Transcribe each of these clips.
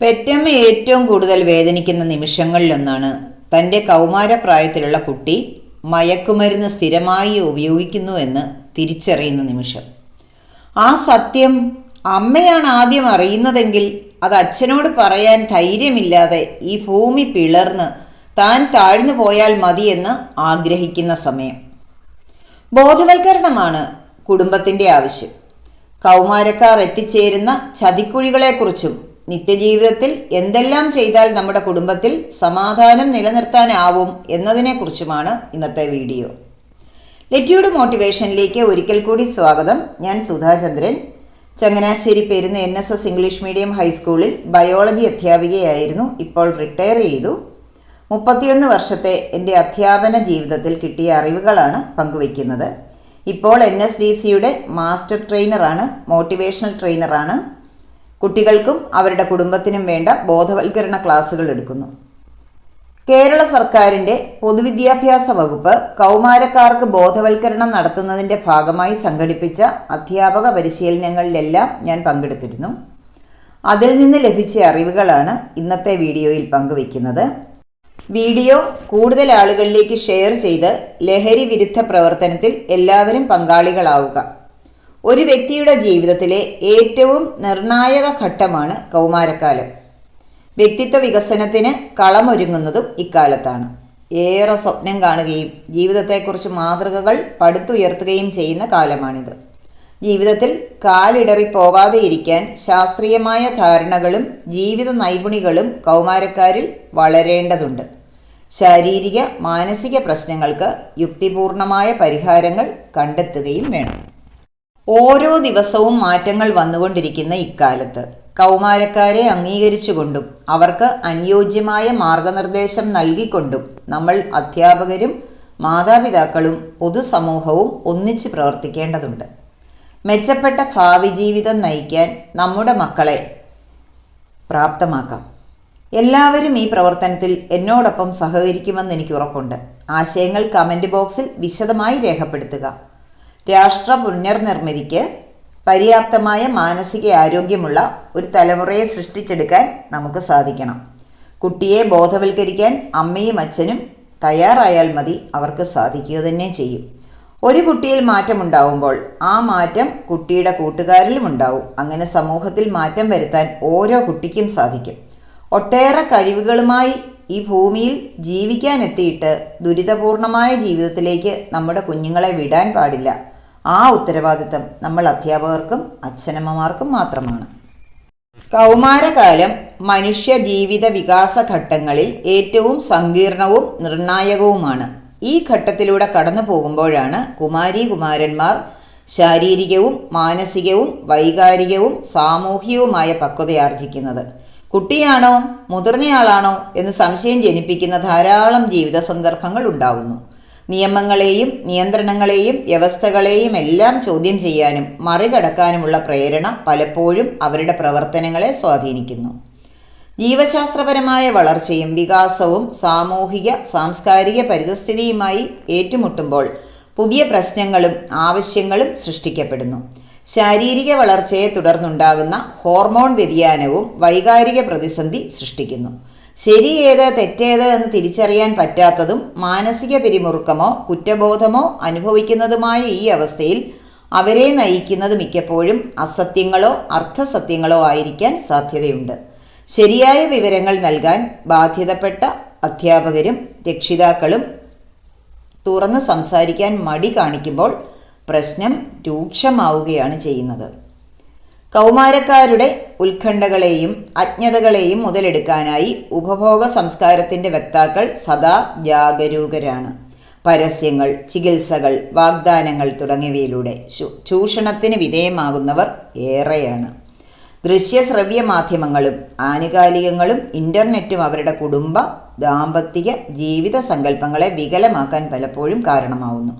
പെറ്റമ്മ ഏറ്റവും കൂടുതൽ വേദനിക്കുന്ന നിമിഷങ്ങളിലൊന്നാണ് തൻ്റെ കൗമാരപ്രായത്തിലുള്ള കുട്ടി മയക്കുമരുന്ന് സ്ഥിരമായി ഉപയോഗിക്കുന്നുവെന്ന് തിരിച്ചറിയുന്ന നിമിഷം. ആ സത്യം അമ്മയാണ് ആദ്യം അറിയുന്നതെങ്കിൽ അത് അച്ഛനോട് പറയാൻ ധൈര്യമില്ലാതെ ഈ ഭൂമി പിളർന്ന് താൻ താഴ്ന്നു പോയാൽ മതിയെന്ന് ആഗ്രഹിക്കുന്ന സമയം. ബോധവൽക്കരണമാണ് കുടുംബത്തിൻ്റെ ആവശ്യം. കൗമാരക്കാർ എത്തിച്ചേരുന്ന ചതിക്കുഴികളെക്കുറിച്ചും നിത്യജീവിതത്തിൽ എന്തെല്ലാം ചെയ്താൽ നമ്മുടെ കുടുംബത്തിൽ സമാധാനം നിലനിർത്താനാവും എന്നതിനെക്കുറിച്ചുമാണ് ഇന്നത്തെ വീഡിയോ. ലെറ്റ്യൂഡ് മോട്ടിവേഷനിലേക്ക് ഒരിക്കൽ കൂടി സ്വാഗതം. ഞാൻ Sudha Chandran. Changanassery Perunna NSS English medium ഹൈസ്കൂളിൽ ബയോളജി അധ്യാപികയായിരുന്നു. ഇപ്പോൾ റിട്ടയർ ചെയ്തു. 31 വർഷത്തെ എൻ്റെ അധ്യാപന ജീവിതത്തിൽ കിട്ടിയ അറിവുകളാണ് പങ്കുവയ്ക്കുന്നത്. ഇപ്പോൾ NSDCയുടെ മാസ്റ്റർ ട്രെയിനറാണ്, മോട്ടിവേഷണൽ ട്രെയിനറാണ്. കുട്ടികൾക്കും അവരുടെ കുടുംബത്തിനും വേണ്ട ബോധവൽക്കരണ ക്ലാസുകൾ എടുക്കുന്നു. കേരള സർക്കാരിൻ്റെ പൊതുവിദ്യാഭ്യാസ വകുപ്പ് കൗമാരക്കാർക്ക് ബോധവൽക്കരണം നടത്തുന്നതിൻ്റെ ഭാഗമായി സംഘടിപ്പിച്ച അധ്യാപക പരിശീലനങ്ങളിലെല്ലാം ഞാൻ പങ്കെടുത്തിരുന്നു. അതിൽ നിന്ന് ലഭിച്ച അറിവുകളാണ് ഇന്നത്തെ വീഡിയോയിൽ പങ്കുവയ്ക്കുന്നത്. വീഡിയോ കൂടുതൽ ആളുകളിലേക്ക് ഷെയർ ചെയ്ത് ലഹരി വിരുദ്ധ പ്രവർത്തനത്തിൽ എല്ലാവരും പങ്കാളികളാവുക. ഒരു വ്യക്തിയുടെ ജീവിതത്തിലെ ഏറ്റവും നിർണായക ഘട്ടമാണ് കൗമാരക്കാലം. വ്യക്തിത്വ വികസനത്തിന് കളമൊരുങ്ങുന്നതും ഇക്കാലത്താണ്. ഏറെ സ്വപ്നം കാണുകയും ജീവിതത്തെക്കുറിച്ച് മാതൃകകൾ പടുത്തുയർത്തുകയും ചെയ്യുന്ന കാലമാണിത്. ജീവിതത്തിൽ കാലിടറിപ്പോവാതെ ഇരിക്കാൻ ശാസ്ത്രീയമായ ധാരണകളും ജീവിത നൈപുണികളും കൗമാരക്കാരിൽ വളരേണ്ടതുണ്ട്. ശാരീരിക മാനസിക പ്രശ്നങ്ങൾക്ക് യുക്തിപൂർണമായ പരിഹാരങ്ങൾ കണ്ടെത്തുകയും വേണം. ഓരോ ദിവസവും മാറ്റങ്ങൾ വന്നുകൊണ്ടിരിക്കുന്ന ഇക്കാലത്ത് കൗമാരക്കാരെ അംഗീകരിച്ചുകൊണ്ടും അവർക്ക് അനുയോജ്യമായ മാർഗനിർദ്ദേശം നൽകിക്കൊണ്ടും നമ്മൾ അധ്യാപകരും മാതാപിതാക്കളും പൊതുസമൂഹവും ഒന്നിച്ച് പ്രവർത്തിക്കേണ്ടതുണ്ട്. മെച്ചപ്പെട്ട ഭാവി ജീവിതം നയിക്കാൻ നമ്മുടെ മക്കളെ പ്രാപ്തമാക്കാം. എല്ലാവരും ഈ പ്രവർത്തനത്തിൽ എന്നോടൊപ്പം സഹകരിക്കുമെന്ന് എനിക്ക് ഉറപ്പുണ്ട്. ആശയങ്ങൾ കമൻറ്റ് ബോക്സിൽ വിശദമായി രേഖപ്പെടുത്തുക. രാഷ്ട്ര പുനർനിർമ്മിതിക്ക് പര്യാപ്തമായ മാനസിക ആരോഗ്യമുള്ള ഒരു തലമുറയെ സൃഷ്ടിച്ചെടുക്കാൻ നമുക്ക് സാധിക്കണം. കുട്ടിയെ ബോധവൽക്കരിക്കാൻ അമ്മയും അച്ഛനും തയ്യാറായാൽ മതി, അവർക്ക് സാധിക്കുക തന്നെ ചെയ്യും. ഒരു കുട്ടിയിൽ മാറ്റമുണ്ടാവുമ്പോൾ ആ മാറ്റം കുട്ടിയുടെ കൂട്ടുകാരിലും ഉണ്ടാവും. അങ്ങനെ സമൂഹത്തിൽ മാറ്റം വരുത്താൻ ഓരോ കുട്ടിക്കും സാധിക്കും. ഒട്ടേറെ കഴിവുകളുമായി ഈ ഭൂമിയിൽ ജീവിക്കാനെത്തിയിട്ട് ദുരിതപൂർണമായ ജീവിതത്തിലേക്ക് നമ്മുടെ കുഞ്ഞുങ്ങളെ വിടാൻ പാടില്ല. ആ ഉത്തരവാദിത്തം നമ്മൾ അധ്യാപകർക്കും അച്ഛനമ്മമാർക്കും മാത്രമാണ്. കൗമാരകാലം മനുഷ്യ ജീവിത വികാസ ഘട്ടങ്ങളിൽ ഏറ്റവും സങ്കീർണവും നിർണായകവുമാണ്. ഈ ഘട്ടത്തിലൂടെ കടന്നു പോകുമ്പോഴാണ് കുമാരീകുമാരന്മാർ ശാരീരികവും മാനസികവും വൈകാരികവും സാമൂഹികവുമായ പക്വതയാർജിക്കുന്നത്. കുട്ടിയാണോ മുതിർന്നയാളാണോ എന്ന് സംശയം ജനിപ്പിക്കുന്ന ധാരാളം ജീവിത സന്ദർഭങ്ങൾ ഉണ്ടാവുന്നു. നിയമങ്ങളെയും നിയന്ത്രണങ്ങളെയും വ്യവസ്ഥകളെയും എല്ലാം ചോദ്യം ചെയ്യാനും മറികടക്കാനുമുള്ള പ്രേരണ പലപ്പോഴും അവരുടെ പ്രവർത്തനങ്ങളെ സ്വാധീനിക്കുന്നു. ജീവശാസ്ത്രപരമായ വളർച്ചയും വികാസവും സാമൂഹിക സാംസ്കാരിക പരിതസ്ഥിതിയുമായി ഏറ്റുമുട്ടുമ്പോൾ പുതിയ പ്രശ്നങ്ങളും ആവശ്യങ്ങളും സൃഷ്ടിക്കപ്പെടുന്നു. ശാരീരിക വളർച്ചയെ തുടർന്നുണ്ടാകുന്ന ഹോർമോൺ വ്യതിയാനവും വൈകാരിക പ്രതിസന്ധി സൃഷ്ടിക്കുന്നു. ശരിയേത് തെറ്റേത് എന്ന് തിരിച്ചറിയാൻ പറ്റാത്തതും മാനസിക പിരിമുറുക്കമോ കുറ്റബോധമോ അനുഭവിക്കുന്നതുമായ ഈ അവസ്ഥയിൽ അവരെ നയിക്കുന്നത് മിക്കപ്പോഴും അസത്യങ്ങളോ അർത്ഥസത്യങ്ങളോ ആയിരിക്കാൻ സാധ്യതയുണ്ട്. ശരിയായ വിവരങ്ങൾ നൽകാൻ ബാധ്യതപ്പെട്ട അധ്യാപകരും രക്ഷിതാക്കളും തുറന്ന് സംസാരിക്കാൻ മടി കാണിക്കുമ്പോൾ പ്രശ്നം രൂക്ഷമാവുകയാണ് ചെയ്യുന്നത്. കൗമാരക്കാരുടെ ഉത്കണ്ഠകളെയും അജ്ഞതകളെയും മുതലെടുക്കാനായി ഉപഭോഗ സംസ്കാരത്തിൻ്റെ വക്താക്കൾ സദാ ജാഗരൂകരാണ്. പരസ്യങ്ങൾ, ചികിത്സകൾ, വാഗ്ദാനങ്ങൾ തുടങ്ങിയവയിലൂടെ ചൂഷണത്തിന് വിധേയമാകുന്നവർ ഏറെയാണ്. ദൃശ്യശ്രവ്യ മാധ്യമങ്ങളും ആനുകാലികങ്ങളും ഇൻ്റർനെറ്റും അവരുടെ കുടുംബ ദാമ്പത്തിക ജീവിത സങ്കല്പങ്ങളെ വികലമാക്കാൻ പലപ്പോഴും കാരണമാവുന്നു.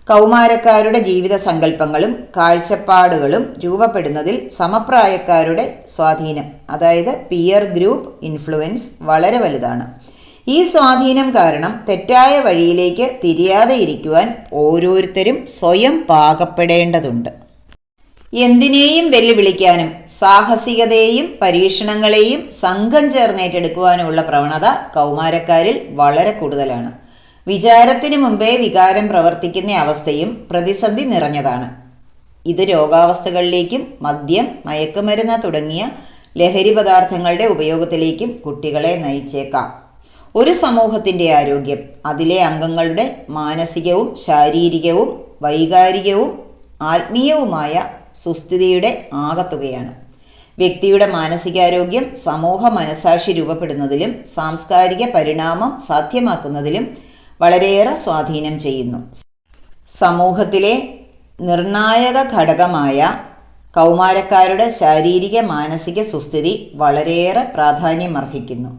കൗമാരക്കാരുടെ ജീവിത സങ്കല്പങ്ങളും കാഴ്ചപ്പാടുകളും രൂപപ്പെടുന്നതിൽ സമപ്രായക്കാരുടെ സ്വാധീനം, അതായത് പിയർ ഗ്രൂപ്പ് ഇൻഫ്ലുവൻസ്, വളരെ വലുതാണ്. ഈ സ്വാധീനം കാരണം തെറ്റായ വഴിയിലേക്ക് തിരിയാതെ ഇരിക്കുവാൻ ഓരോരുത്തരും സ്വയം പാകപ്പെടേണ്ടതുണ്ട്. എന്തിനേയും വെല്ലുവിളിക്കാനും സാഹസികതയെയും പരീക്ഷണങ്ങളെയും സംഘം ചേർന്നേറ്റെടുക്കുവാനുമുള്ള പ്രവണത കൗമാരക്കാരിൽ വളരെ കൂടുതലാണ്. വിചാരത്തിന് മുമ്പേ വികാരം പ്രവർത്തിക്കുന്ന അവസ്ഥയും പ്രതിസന്ധി നിറഞ്ഞതാണ്. ഇത് രോഗാവസ്ഥകളിലേക്കും മദ്യം, മയക്കുമരുന്ന് തുടങ്ങിയ ലഹരി പദാർത്ഥങ്ങളുടെ ഉപയോഗത്തിലേക്കും കുട്ടികളെ നയിച്ചേക്കാം. ഒരു സമൂഹത്തിൻ്റെ ആരോഗ്യം അതിലെ അംഗങ്ങളുടെ മാനസികവും ശാരീരികവും വൈകാരികവും ആത്മീയവുമായ സുസ്ഥിതിയുടെ ആകത്തുകയാണ്. വ്യക്തിയുടെ മാനസികാരോഗ്യം സമൂഹ മനസാക്ഷി രൂപപ്പെടുന്നതിലും സാംസ്കാരിക പരിണാമം സാധ്യമാക്കുന്നതിലും വളരെയേറെ സ്വാധീനം ചെയ്യുന്നു. സമൂഹത്തിലെ നിർണായക ഘടകമായ കൗമാരക്കാരുടെ ശാരീരിക മാനസിക സുസ്ഥിതി വളരെയേറെ പ്രാധാന്യമർഹിക്കുന്നു.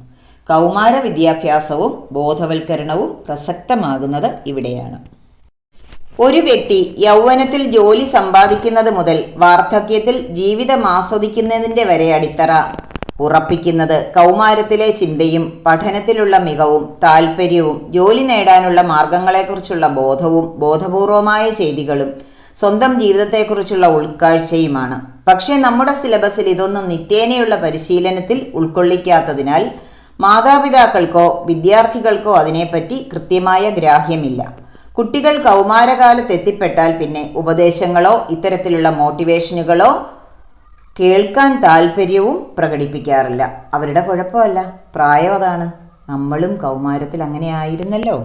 കൗമാര വിദ്യാഭ്യാസവും ബോധവൽക്കരണവും പ്രസക്തമാകുന്നത് ഇവിടെയാണ്. ഒരു വ്യക്തി യൗവനത്തിൽ ജോലി സമ്പാദിക്കുന്നത് മുതൽ വാർദ്ധക്യത്തിൽ ജീവിതം ആസ്വദിക്കുന്നതിൻ്റെ വരെ അടിത്തറ ഉറപ്പിക്കുന്നത് കൗമാരത്തിലെ ചിന്തയും പഠനത്തിലുള്ള മികവും താല്പര്യവും ജോലി നേടാനുള്ള മാർഗങ്ങളെക്കുറിച്ചുള്ള ബോധവും ബോധപൂർവമായ ചെയ്തികളും സ്വന്തം ജീവിതത്തെക്കുറിച്ചുള്ള ഉൾക്കാഴ്ചയുമാണ്. പക്ഷേ നമ്മുടെ സിലബസിൽ ഇതൊന്നും നിത്യേനയുള്ള പരിശീലനത്തിൽ ഉൾക്കൊള്ളിക്കാത്തതിനാൽ മാതാപിതാക്കൾക്കോ വിദ്യാർത്ഥികൾക്കോ അതിനെപ്പറ്റി കൃത്യമായ ഗ്രാഹ്യമില്ല. കുട്ടികൾ കൗമാരകാലത്തെത്തിപ്പെട്ടാൽ പിന്നെ ഉപദേശങ്ങളോ ഇത്തരത്തിലുള്ള മോട്ടിവേഷനുകളോ കേൾക്കാൻ താല്പര്യവും പ്രകടിപ്പിക്കാറില്ല. അവരുടെ കുഴപ്പമല്ല, പ്രായം അതാണ്. നമ്മളും കൗമാരത്തിൽ അങ്ങനെ ആയിരുന്നല്ലോ.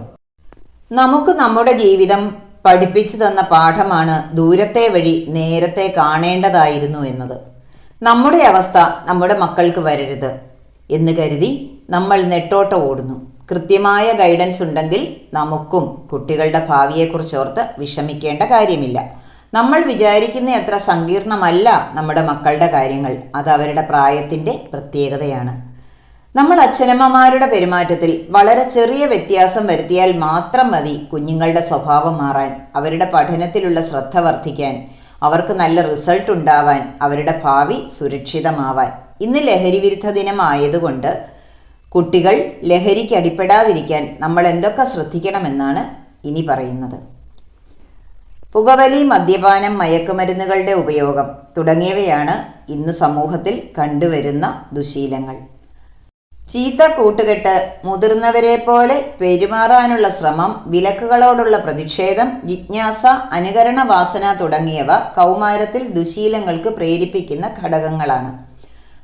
നമുക്ക് നമ്മുടെ ജീവിതം പഠിപ്പിച്ചു തന്ന പാഠമാണ് ദൂരത്തെ വഴി നേരത്തെ കാണേണ്ടതായിരുന്നു എന്നത്. നമ്മുടെ അവസ്ഥ നമ്മുടെ മക്കൾക്ക് വരരുത് എന്ന് കരുതി നമ്മൾ നെട്ടോട്ടം ഓടുന്നു. കൃത്യമായ ഗൈഡൻസ് ഉണ്ടെങ്കിൽ നമുക്കും കുട്ടികളുടെ ഭാവിയെക്കുറിച്ചോർത്ത് വിഷമിക്കേണ്ട കാര്യമില്ല. നമ്മൾ വിചാരിക്കുന്ന അത്ര സങ്കീർണമല്ല നമ്മുടെ മക്കളുടെ കാര്യങ്ങൾ. അത് അവരുടെ പ്രായത്തിൻ്റെ പ്രത്യേകതയാണ്. നമ്മൾ അച്ഛനമ്മമാരുടെ പെരുമാറ്റത്തിൽ വളരെ ചെറിയ വ്യത്യാസം വരുത്തിയാൽ മാത്രം മതി കുഞ്ഞുങ്ങളുടെ സ്വഭാവം മാറാൻ, അവരുടെ പഠനത്തിലുള്ള ശ്രദ്ധ വർദ്ധിക്കാൻ, അവർക്ക് നല്ല റിസൾട്ട് ഉണ്ടാവാൻ, അവരുടെ ഭാവി സുരക്ഷിതമാവാൻ. ഇന്ന് ലഹരി വിരുദ്ധ ദിനമായതുകൊണ്ട് കുട്ടികൾ ലഹരിക്ക് അടിപ്പെടാതിരിക്കാൻ നമ്മൾ എന്തൊക്കെ ശ്രദ്ധിക്കണമെന്നാണ് ഇനി പറയുന്നത്. പുകവലി, മദ്യപാനം, മയക്കുമരുന്നുകളുടെ ഉപയോഗം തുടങ്ങിയവയാണ് ഇന്ന് സമൂഹത്തിൽ കണ്ടുവരുന്ന ദുശീലങ്ങൾ. ചീത്ത കൂട്ടുകെട്ട്, മുതിർന്നവരെ പോലെ പെരുമാറാനുള്ള ശ്രമം, വിലക്കുകളോടുള്ള പ്രതിഷേധം, ജിജ്ഞാസ, അനുകരണ വാസന തുടങ്ങിയവ കൗമാരത്തിൽ ദുശീലങ്ങൾക്ക് പ്രേരിപ്പിക്കുന്ന ഘടകങ്ങളാണ്.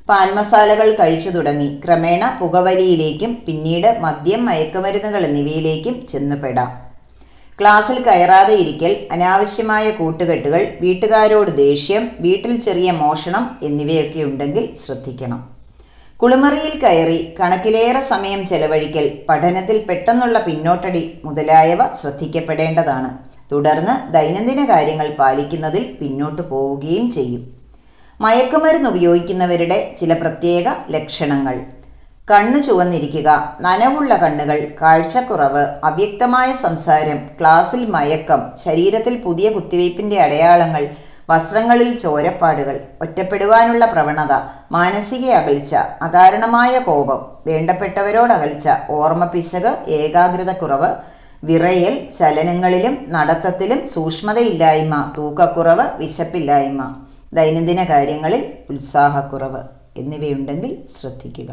പാൻമസാലകൾ കഴിച്ചു തുടങ്ങി ക്രമേണ പുകവലിയിലേക്കും പിന്നീട് മദ്യം, മയക്കുമരുന്നുകൾ എന്നിവയിലേക്കും ചെന്നുപെടാം. ക്ലാസ്സിൽ കയറാതെ ഇരിക്കൽ, അനാവശ്യമായ കൂട്ടുകെട്ടുകൾ, വീട്ടുകാരോട് ദേഷ്യം, വീട്ടിൽ ചെറിയ മോഷണം എന്നിവയൊക്കെ ഉണ്ടെങ്കിൽ ശ്രദ്ധിക്കണം. കുളിമുറിയിൽ കയറി കണക്കിലേറെ സമയം ചെലവഴിക്കൽ, പഠനത്തിൽ പെട്ടെന്നുള്ള പിന്നോട്ടടി മുതലായവ ശ്രദ്ധിക്കപ്പെടേണ്ടതാണ്. തുടർന്ന് ദൈനംദിന കാര്യങ്ങൾ പാലിക്കുന്നതിൽ പിന്നോട്ട് പോവുകയും ചെയ്യും. മയക്കുമരുന്ന് ഉപയോഗിക്കുന്നവരുടെ ചില പ്രത്യേക ലക്ഷണങ്ങൾ: കണ്ണു ചുവന്നിരിക്കുക, നനവുള്ള കണ്ണുകൾ, കാഴ്ചക്കുറവ്, അവ്യക്തമായ സംസാരം, ക്ലാസ്സിൽ മയക്കം, ശരീരത്തിൽ പുതിയ കുത്തിവയ്പ്പിൻ്റെ അടയാളങ്ങൾ, വസ്ത്രങ്ങളിൽ ചോരപ്പാടുകൾ, ഒറ്റപ്പെടുവാനുള്ള പ്രവണത, മാനസിക അകൽച്ച, അകാരണമായ കോപം, വേണ്ടപ്പെട്ടവരോട് അകൽച്ച, ഓർമ്മപ്പിശക്, ഏകാഗ്രതക്കുറവ്, വിറയൽ, ചലനങ്ങളിലും നടത്തത്തിലും സൂക്ഷ്മതയില്ലായ്മ, തൂക്കക്കുറവ്, വിശപ്പില്ലായ്മ, ദൈനംദിന കാര്യങ്ങളിൽ ഉത്സാഹക്കുറവ് എന്നിവയുണ്ടെങ്കിൽ ശ്രദ്ധിക്കുക.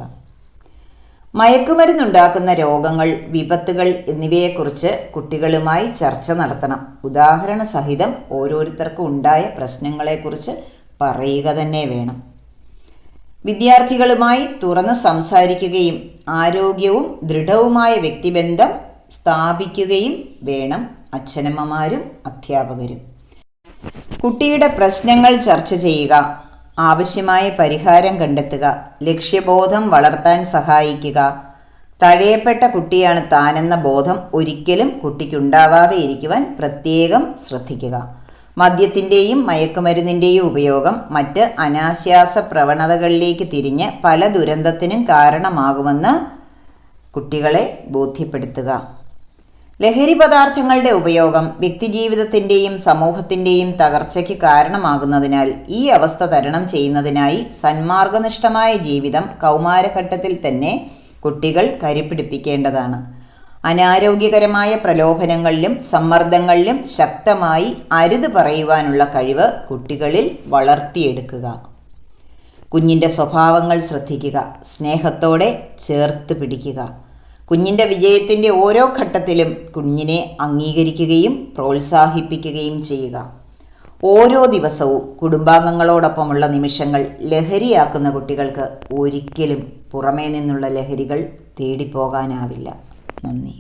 മയക്കുമരുന്നുണ്ടാക്കുന്ന രോഗങ്ങൾ, വിപത്തുകൾ എന്നിവയെക്കുറിച്ച് കുട്ടികളുമായി ചർച്ച നടത്തണം. ഉദാഹരണ സഹിതം ഓരോരുത്തർക്കും ഉണ്ടായ പ്രശ്നങ്ങളെക്കുറിച്ച് പറയുക തന്നെ വേണം. വിദ്യാർത്ഥികളുമായി തുറന്ന് സംസാരിക്കുകയും ആരോഗ്യവും ദൃഢവുമായ വ്യക്തിബന്ധം സ്ഥാപിക്കുകയും വേണം അച്ഛനമ്മമാരും അധ്യാപകരും. കുട്ടിയുടെ പ്രശ്നങ്ങൾ ചർച്ച ചെയ്യുക, ആവശ്യമായ പരിഹാരം കണ്ടെത്തുക, ലക്ഷ്യബോധം വളർത്താൻ സഹായിക്കുക. തഴയപ്പെട്ട കുട്ടിയാണ് താനെന്ന ബോധം ഒരിക്കലും കുട്ടിക്കുണ്ടാവാതെ ഇരിക്കുവാൻ പ്രത്യേകം ശ്രദ്ധിക്കുക. മദ്യത്തിൻ്റെയും മയക്കുമരുന്നിൻ്റെയും ഉപയോഗം മറ്റ് അനാശാസ പ്രവണതകളിലേക്ക് തിരിഞ്ഞ് പല ദുരന്തത്തിനും കാരണമാകുമെന്ന് കുട്ടികളെ ബോധ്യപ്പെടുത്തുക. ലഹരി പദാർത്ഥങ്ങളുടെ ഉപയോഗം വ്യക്തിജീവിതത്തിൻ്റെയും സമൂഹത്തിൻ്റെയും തകർച്ചയ്ക്ക് കാരണമാകുന്നതിനാൽ ഈ അവസ്ഥ തരണം ചെയ്യുന്നതിനായി സന്മാർഗനിഷ്ഠമായ ജീവിതം കൗമാരഘട്ടത്തിൽ തന്നെ കുട്ടികൾ കരുപിടിപ്പിക്കേണ്ടതാണ്. അനാരോഗ്യകരമായ പ്രലോഭനങ്ങളിലും സമ്മർദ്ദങ്ങളിലും ശക്തമായി അരുത് പറയുവാനുള്ള കഴിവ് കുട്ടികളിൽ വളർത്തിയെടുക്കുക. കുഞ്ഞിൻ്റെ സ്വഭാവങ്ങൾ ശ്രദ്ധിക്കുക. സ്നേഹത്തോടെ ചേർത്ത് പിടിക്കുക. കുഞ്ഞിൻ്റെ വിജയത്തിൻ്റെ ഓരോ ഘട്ടത്തിലും കുഞ്ഞിനെ അംഗീകരിക്കുകയും പ്രോത്സാഹിപ്പിക്കുകയും ചെയ്യുക. ഓരോ ദിവസവും കുടുംബാംഗങ്ങളോടൊപ്പമുള്ള നിമിഷങ്ങൾ ലഹരിയാക്കുന്ന കുട്ടികൾക്ക് ഒരിക്കലും പുറമേ നിന്നുള്ള ലഹരികൾ തേടിപ്പോകാനാവില്ല. നന്ദി.